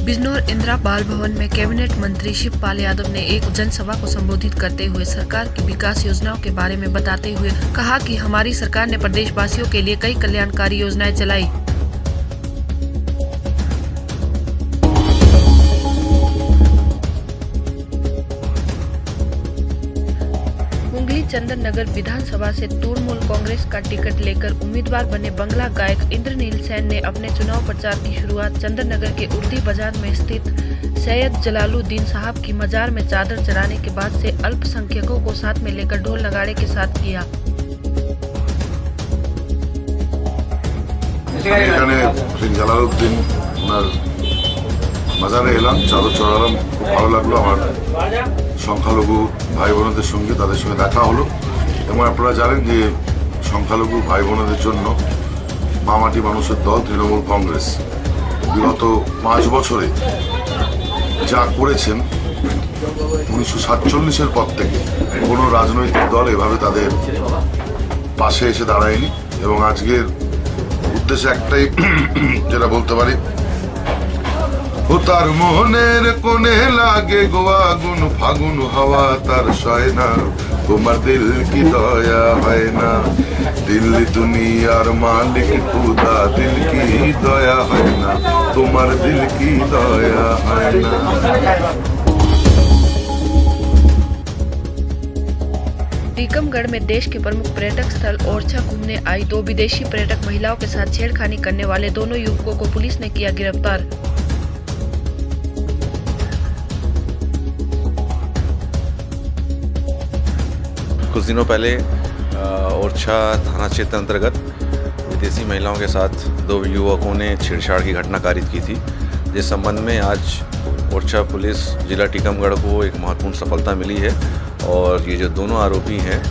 बिजनौर इंदिरा बाल भवन में कैबिनेट मंत्री शिवपाल यादव ने एक जनसभा को संबोधित करते हुए सरकार की विकास योजनाओं के बारे में बताते हुए कहा कि हमारी सरकार ने प्रदेशवासियों के लिए कई कल्याणकारी योजनाएं चलाई। चंदन नगर विधानसभा से तृणमूल कांग्रेस का टिकट लेकर उम्मीदवार बने बंगला गायक इंद्रनील सेन ने अपने चुनाव प्रचार की शुरुआत चंदन नगर के उर्दी बाजार में स्थित सैयद जलालुद्दीन साहब की मजार में चादर चढ़ाने के बाद से अल्पसंख्यकों को साथ में लेकर ढोल नगाड़े के साथ किया। মাজারে এলাম, চাদর চড়ালাম, খুব ভালো লাগলো। আমার সংখ্যালঘু ভাই বোনদের সঙ্গে তাদের সঙ্গে দেখা হলো এবং আপনারা জানেন যে সংখ্যালঘু ভাই বোনদের জন্য মামাটি মানুষের দল তৃণমূল কংগ্রেস বিগত 5 বছরে যা করেছেন 1947-এর পর থেকে কোনো রাজনৈতিক দল এভাবে তাদের পাশে এসে দাঁড়ায়নি এবং আজকের উদ্দেশ্য একটাই যেটা বলতে পারি, ও তার মোহনের কোণে লাগে গোয়া গুন ফাগুন হাওয়া তার সয় না, তোমার দিল কি দয়া হয় না, দিল্লি দুনিয়ার মালিক খুদা দিল কি দয়া হয় না, তোমার দিল কি দয়া হয় না। टीकमगढ़ में देश के प्रमुख पर्यटक स्थल ओरछा घूमने आई 2 विदेशी पर्यटक महिलाओं के साथ छेड़खानी करने वाले दोनों युवकों को पुलिस ने किया गिरफ्तार। कुछ दिनों पहले ओरछा थाना क्षेत्र अंतर्गत विदेशी महिलाओं के साथ 2 युवकों ने छेड़छाड़ की घटना कारित की थी। जिस संबंध में आज ओरछा पुलिस जिला टीकमगढ़ को एक महत्वपूर्ण सफलता मिली है और ये जो दोनों आरोपी हैं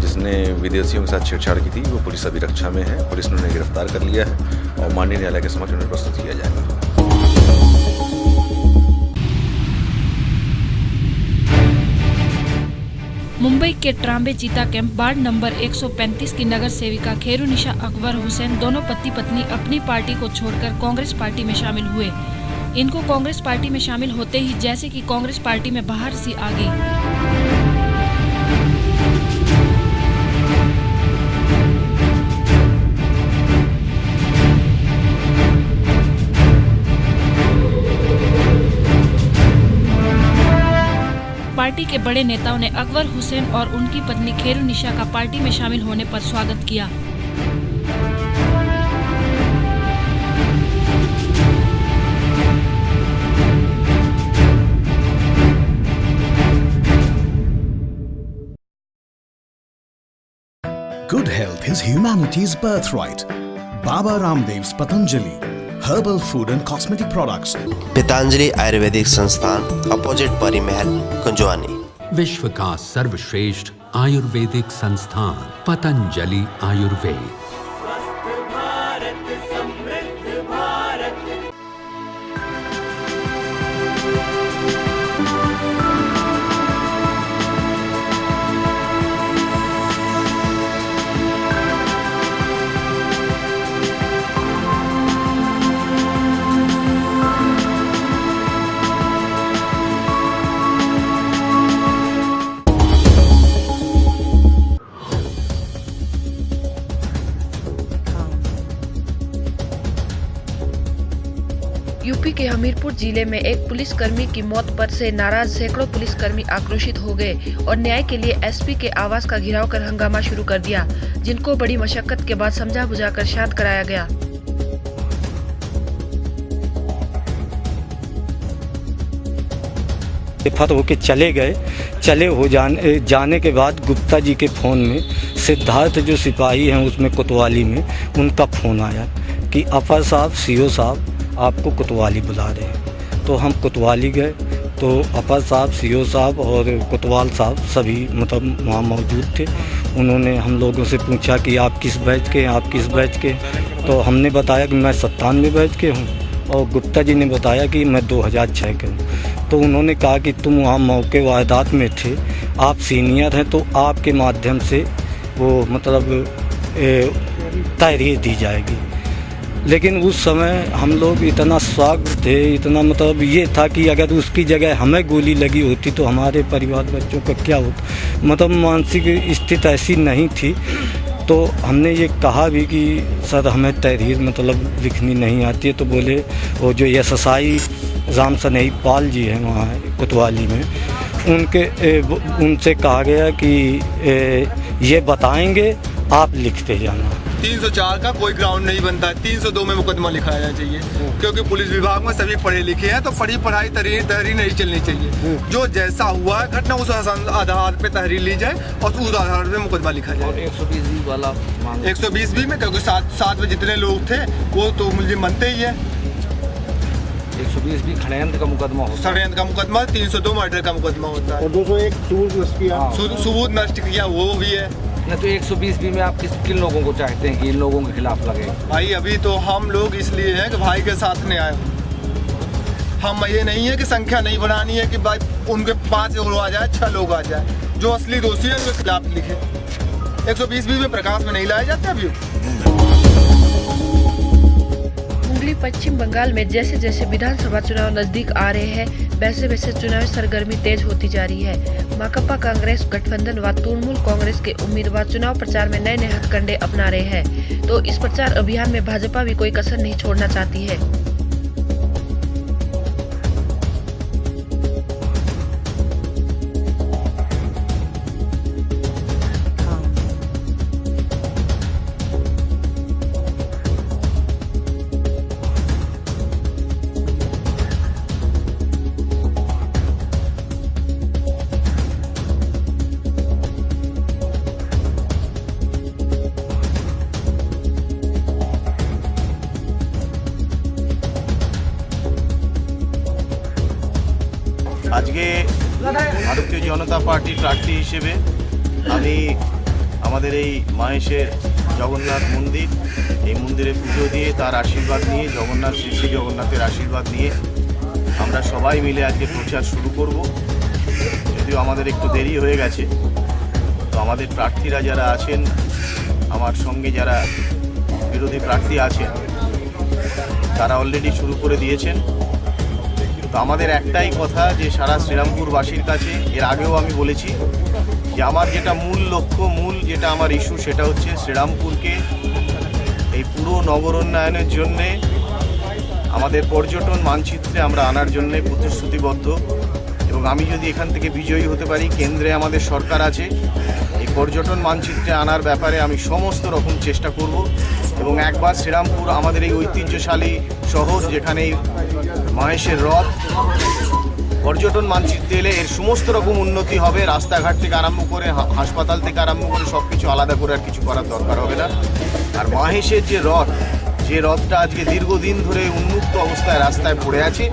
जिसने विदेशियों के साथ छेड़छाड़ की थी वो पुलिस अभिरक्षा में है। पुलिस ने उन्हें गिरफ्तार कर लिया है और माननीय न्यायालय के समक्ष उन्हें प्रस्तुत किया जाएगा। मुंबई के ट्राम्बे चीता कैंप वार्ड नंबर 135 की नगर सेविका खेरुनिशा अकबर हुसैन दोनों पति पत्नी अपनी पार्टी को छोड़कर कांग्रेस पार्टी में शामिल हुए। इनको कांग्रेस पार्टी में शामिल होते ही जैसे कि कांग्रेस पार्टी में बाहर सी आ गई। पार्टी के बड़े नेताओं ने अकबर हुसैन और उनकी पत्नी खेरुनिशा का पार्टी में शामिल होने पर स्वागत किया। Good health is humanity's birthright. Baba Ramdev's Patanjali Herbal Food and Cosmetic Products. Patanjali Ayurvedic संस्थान अपोजिट परी महल कुंजवानी। विश्व का सर्वश्रेष्ठ आयुर्वेदिक संस्थान पतंजलि आयुर्वेद। यूपी के हमीरपुर जिले में एक पुलिसकर्मी की मौत पर से नाराज सैकड़ों पुलिसकर्मी आक्रोशित हो गए और न्याय के लिए एसपी के आवास का घेराव कर हंगामा शुरू कर दिया, जिनको बड़ी मशक्कत के बाद समझा बुझाकर शांत कराया गया। फत होके चले गए। जाने के बाद गुप्ता जी के फ़ोन में सिद्धार्थ जो सिपाही हैं उसमें कोतवाली में उनका फ़ोन आया कि अपर साहब सीओ साहब आपको कोतवाली बुला रहे हैं। तो हम कोतवाली गए तो अपर साहब सीओ साहब और कोतवाल साहब सभी मतलब वहाँ मौजूद थे। उन्होंने हम लोगों से पूछा कि आप किस बैच के हैं, आप किस बैच के हैं। तो हमने बताया कि मैं 97 बैच के हूँ और गुप्ता जी ने बताया कि मैं 2006 के हूँ। तो उन्होंने कहा कि तुम वहाँ मौके वारदात में थे, आप सीनियर हैं तो आपके माध्यम से वो मतलब तहरीर दी जाएगी। लेकिन उस समय हम लोग इतना शॉक थे, इतना मतलब ये था कि अगर उसकी जगह हमें गोली लगी होती तो हमारे परिवार बच्चों का क्या होता। मतलब मानसिक स्थिति ऐसी नहीं थी। तो हमने ये कहा भी कि सर हमें तहरीर मतलब लिखनी नहीं आती है। तो बोले वो जो SSI राम सनेही पाल जी हैं वहाँ कोतवाली में, उनसे कहा गया कि ये बताएंगे, आप लिखते जाना। 304 का कोई ग्राउंड नहीं बनता है, 302 में मुकदमा लिखाया चाहिए, क्योंकि पुलिस विभाग में सभी पढ़े लिखे हैं, तो पढ़ी पढ़ाई तहरीर नहीं चलनी चाहिए। जो जैसा हुआ है घटना उस आधार पे तहरीर ली जाए और उस आधार पे मुकदमा लिखा जाए। और 120 वाला 120 में, क्योंकि साथ में जितने लोग थे वो तो मुझे मनते ही है। 120 भी षड्यंत्र का मुकदमा होता है। षड्यंत्र का मुकदमा, 302 मर्डर का मुकदमा होता है। और 201 सबूत नष्ट किया वो भी है। न तो 120 भी में आप किन लोगों को चाहते हैं कि इन लोगों के खिलाफ लगे? भाई अभी तो हम लोग इसलिए हैं कि भाई के साथ नहीं आए। हम ये नहीं है कि संख्या नहीं बढ़ानी है कि भाई उनके 5 लोग आ जाए, 6 लोग आ जाए, जो असली दोषी है उनके खिलाफ लिखे। 120 भी में प्रकाश में नहीं लाए जाते अभी। हुगली पश्चिम बंगाल में जैसे जैसे विधानसभा चुनाव नजदीक आ रहे हैं वैसे वैसे चुनावी सरगर्मी तेज होती जा रही है। माकपा कांग्रेस गठबंधन व तृणमूल कांग्रेस के उम्मीदवार चुनाव प्रचार में नए नए हथकंडे अपना रहे हैं, तो इस प्रचार अभियान में भाजपा भी कोई कसर नहीं छोड़ना चाहती है। আজকে ভারতীয় জনতা পার্টির প্রার্থী হিসেবে আমি আমাদের এই মাহেশের জগন্নাথ মন্দির, এই মন্দিরে পুজো দিয়ে তার আশীর্বাদ নিয়ে, জগন্নাথ শ্রী জগন্নাথের আশীর্বাদ নিয়ে আমরা সবাই মিলে আজকে প্রচার শুরু করব। যদিও আমাদের একটু দেরি হয়ে গেছে, তো আমাদের প্রার্থীরা যারা আছেন, আমার সঙ্গে যারা বিরোধী প্রার্থী আছেন, তারা অলরেডি শুরু করে দিয়েছেন। তো আমাদের একটাই কথা যে সারা শ্রীরামপুরবাসীর কাছে, এর আগেও আমি বলেছি যে আমার যেটা মূল লক্ষ্য, যেটা আমার ইস্যু, সেটা হচ্ছে শ্রীরামপুরকে এই পুরো নগর উন্নয়নের জন্যে, আমাদের পর্যটন মানচিত্রে আমরা আনার জন্যে প্রতিশ্রুতিবদ্ধ। এবং আমি যদি এখান থেকে বিজয়ী হতে পারি, কেন্দ্রে আমাদের সরকার আছে, এই পর্যটন মানচিত্রে আনার ব্যাপারে আমি সমস্ত রকম চেষ্টা করব। এবং একবার শ্রীরামপুর আমাদের এই ঐতিহ্যশালী শহর, যেখানে মাহেশের রথ, পর্যটন মানচিত্রে এলে এর সমস্ত রকম উন্নতি হবে। রাস্তাঘাট থেকে আরম্ভ করে, হাসপাতাল থেকে আরম্ভ করে সব কিছু আলাদা করে আর কিছু করার দরকার হবে না। আর মাহেশের যে রথ, যে রথটা আজকে দীর্ঘদিন ধরে উন্মুক্ত অবস্থায় রাস্তায় পড়ে আছে।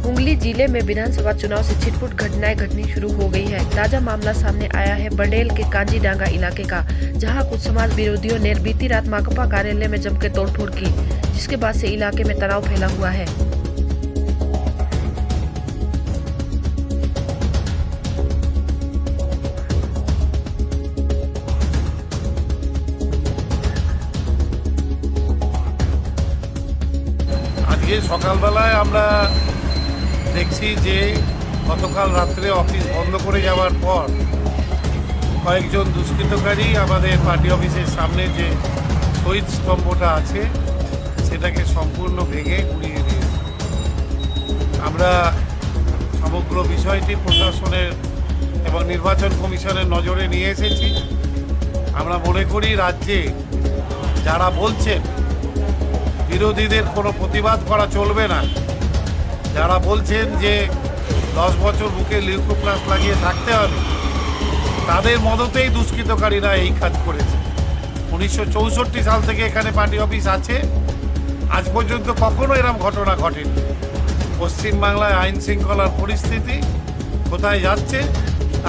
हुगली जिले में विधानसभा चुनाव से छिटपुट घटनाएं घटनी शुरू हो गई है। ताजा मामला सामने आया है बंडेल के कांजीडांगा इलाके का, जहां कुछ समाज विरोधियों ने बीती रात माकपा कार्यालय में जमकर तोड़फोड़ की, जिसके बाद से इलाके में तनाव फैला हुआ है। আজকে সকালবেলায় আমরা দেখছি যে গতকাল রাত্রে অফিস বন্ধ করে যাওয়ার পর কয়েকজন দুষ্কৃতকারী আমাদের পার্টি অফিসের সামনে যে শহীদ স্তম্ভটা আছে সেটাকে সম্পূর্ণ ভেঙে উড়িয়ে দিয়েছে। আমরা সমগ্র বিষয়টি প্রশাসনের এবং নির্বাচন কমিশনের নজরে নিয়ে এসেছি। আমরা মনে করি রাজ্যে যারা বলছেন বিরোধীদের কোনো প্রতিবাদ করা চলবে না, যারা বলছেন যে 10 বছর বুকে লিউকোপ্লাস লাগিয়ে থাকতে হবে, তাদের মদতেই দুষ্কৃতকারীরা এই কাজ করেছে। 1964 সাল থেকে এখানে পার্টি অফিস আছে, আজ পর্যন্ত কখনো এরকম ঘটনা ঘটেনি। পশ্চিমবাংলায় আইন শৃঙ্খলার পরিস্থিতি কোথায় যাচ্ছে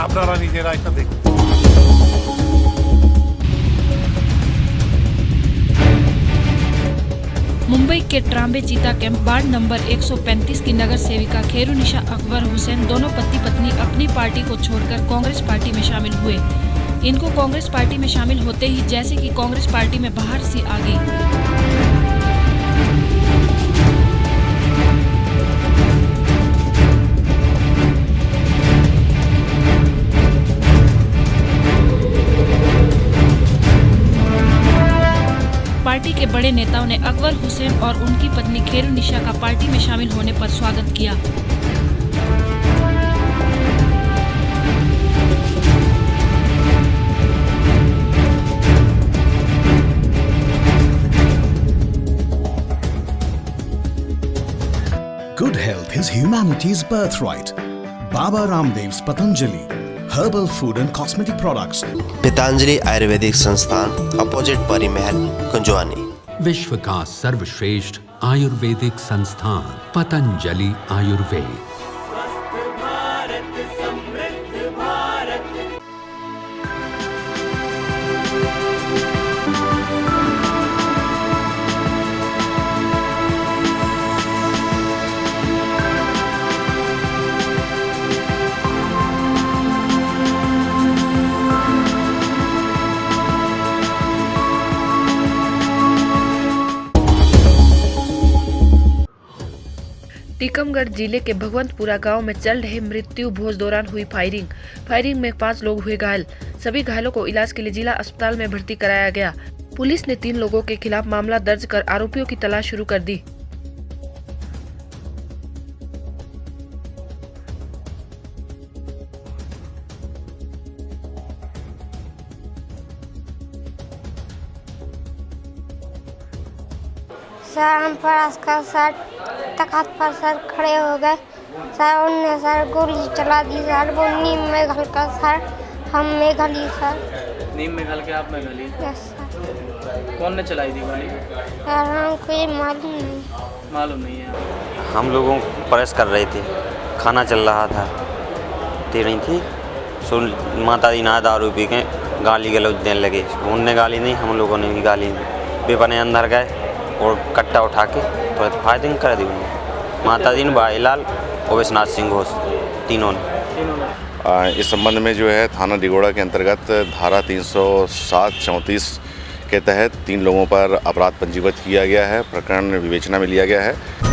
আপনারা নিজেরা এটা দেখুন। मुंबई के ट्राम्बे चीता कैंप वार्ड नंबर 135 की नगर सेविका खेरुनिशा अकबर हुसैन दोनों पति पत्नी अपनी पार्टी को छोड़कर कांग्रेस पार्टी में शामिल हुए। इनको कांग्रेस पार्टी में शामिल होते ही जैसे कि कांग्रेस पार्टी में बाहर सी आ गई। पार्टी के बड़े नेताओं ने अकबर हुसैन और उनकी पत्नी खैरुनिशा का पार्टी में शामिल होने पर स्वागत किया। Good health is humanity's birthright. Baba Ramdev's Patanjali, herbal food and cosmetic products. Patanjali Ayurvedic संस्थान, अपोजिट परी महल, कुंजवानी। विश्व का सर्वश्रेष्ठ आयुर्वेदिक संस्थान पतंजलि आयुर्वेद। टीकमगढ़ जिले के भगवंतपुरा गांव में चल रहे मृत्यु भोज दौरान हुई फायरिंग में 5 लोग हुए घायल। सभी घायलों को इलाज के लिए जिला अस्पताल में भर्ती कराया गया। पुलिस ने 3 लोगों के खिलाफ मामला दर्ज कर आरोपियों की तलाश शुरू कर दी। सर हम फराज का सर तख्त पर सर खड़े हो गए सर, उनने सर गोली चला दी सर, वो नीम में घल कर सर हम में घली सर। नीम में घल के आप में घली? Yes sir. कौन ने चलाई थी गोली? यार हमको ये मालूम नहीं है। हम लोगों प्रेस कर रहे थे, खाना चल रहा था, तेरी थी सुन माता दी ना दारू पी के गाली गलौज देने लगे। उनने गाली नहीं, हम लोगों ने भी गाली दी। बेपने अंदर गए और कट्टा उठा के तो फायरिंग कर दी उन्होंने। माता दीन, भाईलाल और विश्वनाथ सिंह घोष, तीनों ने। इस संबंध में जो है थाना डिगोड़ा के अंतर्गत धारा 307-34 के तहत 3 लोगों पर अपराध पंजीबद्ध किया गया है। प्रकरण विवेचना में लिया गया है।